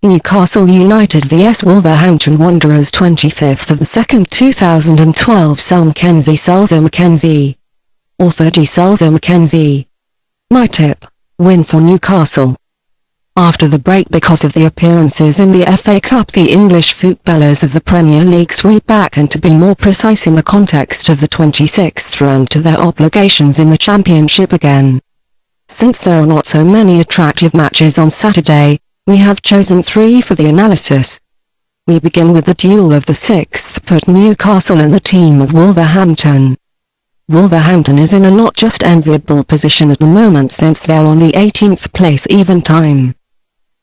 Newcastle United vs Wolverhampton Wanderers 25th of the 2nd 2012 SelMcKenzie. Author D.Selzer-McKenzie. My tip: win for Newcastle. After the break because of the appearances in the FA Cup, the English footballers of the Premier League sweep back, and to be more precise in the context of the 26th round, to their obligations in the Championship again. Since there are not so many attractive matches on Saturday, we have chosen 3 for the analysis. We begin with the duel of the 6th put Newcastle and the team of Wolverhampton. Wolverhampton is in a not just enviable position at the moment, since they're on the 18th place even time.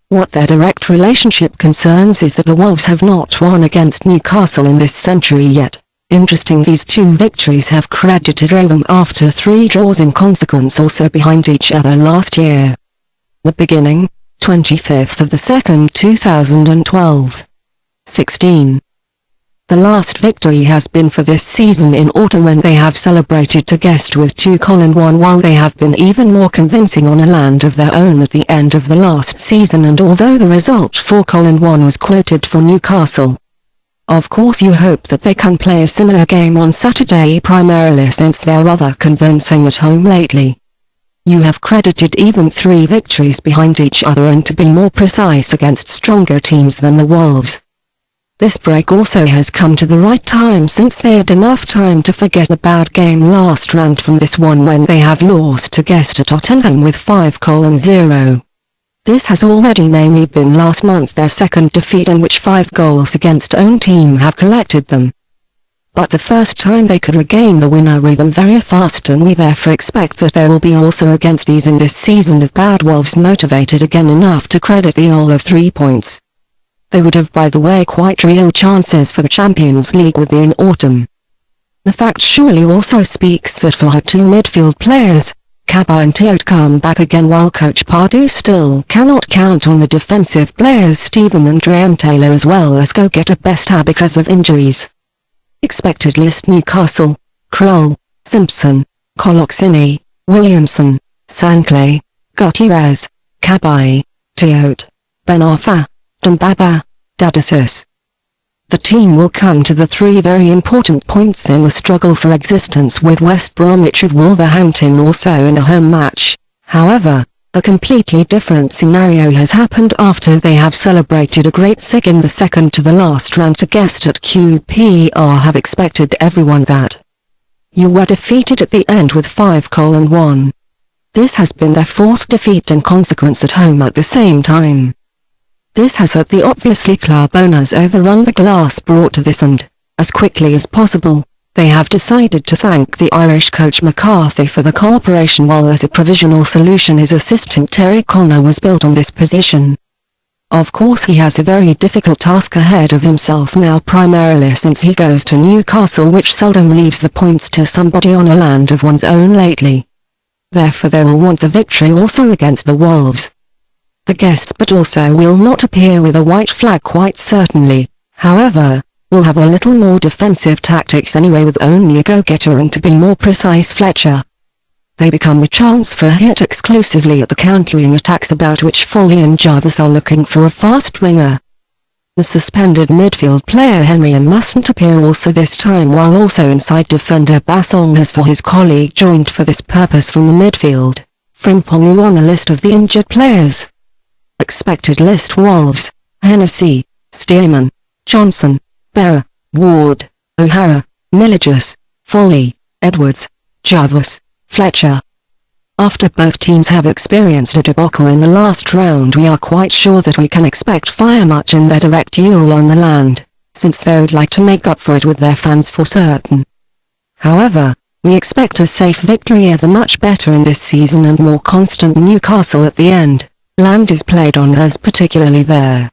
What their direct relationship concerns is that the Wolves have not won against Newcastle in this century yet. Interesting, these 2 victories have credited re-rum after 3 draws in consequence, also behind each other last year. The beginning, 25th of the 2nd 2012. 16. The last victory has been for this season in autumn, when they have celebrated to guest with 2-1, while they have been even more convincing on a land of their own at the end of the last season, and although the result 4-1 was quoted for Newcastle. Of course you hope that they can play a similar game on Saturday, primarily since they're rather convincing at home lately. You have credited even 3 victories behind each other, and to be more precise against stronger teams than the Wolves. This break also has come to the right time, since they had enough time to forget the bad game last round from this one, when they have lost to guest at Tottenham with 5-0. This has already namely been last month their 2nd defeat, in which 5 goals against own team have collected them. But the first time they could regain the winner rhythm very fast, and we therefore expect that there will be also against these in this season the bad Wolves motivated again enough to credit the all of 3 points. They would have, by the way, quite real chances for the Champions League within autumn. The fact surely also speaks that for our 2 midfield players, Kaba and Teot, come back again, while Coach Pardew still cannot count on the defensive players Stephen and Graham Taylor, as well as go-getter Besta, because of injuries. Expected list: Newcastle: Kroll, Simpson, Coloxini, Williamson, Sanclay, Gutierrez, Cabaye, Teot, Ben Arfa, Dembaba, Dadasis. The team will come to the 3 very important points in the struggle for existence, with West Bromwich of Wolverhampton also in the home match. However, a completely different scenario has happened after they have celebrated a great sig in the 2nd to the last round to guest at QPR. Have expected everyone that you were defeated at the end with 5-1. This has been their 4th defeat in consequence at home at the same time. This has had the obviously club owners overrun the glass brought to this, and, as quickly as possible, they have decided to thank the Irish coach McCarthy for the cooperation, while as a provisional solution his assistant Terry Connor was built on this position. Of course he has a very difficult task ahead of himself now, primarily since he goes to Newcastle, which seldom leaves the points to somebody on a land of one's own lately. Therefore they will want the victory also against the Wolves. The guests but also will not appear with a white flag quite certainly, however, will have a little more defensive tactics anyway, with only a go-getter and, to be more precise, Fletcher. They become the chance for a hit exclusively at the countering attacks, about which Foley and Jarvis are looking for a fast winger. The suspended midfield player Henry mustn't appear also this time, while also inside defender Bassong has for his colleague joined for this purpose from the midfield. Frimpong on the list of the injured players. Expected list: Wolves: Hennessy, Stearman, Johnson, Berra, Ward, O'Hara, Miligus, Foley, Edwards, Jarvis, Fletcher. After both teams have experienced a debacle in the last round, we are quite sure that we can expect fire much in their direct duel on the land, since they would like to make up for it with their fans for certain. However, we expect a safe victory of the much better in this season and more constant Newcastle at the end. Land is played on as particularly there.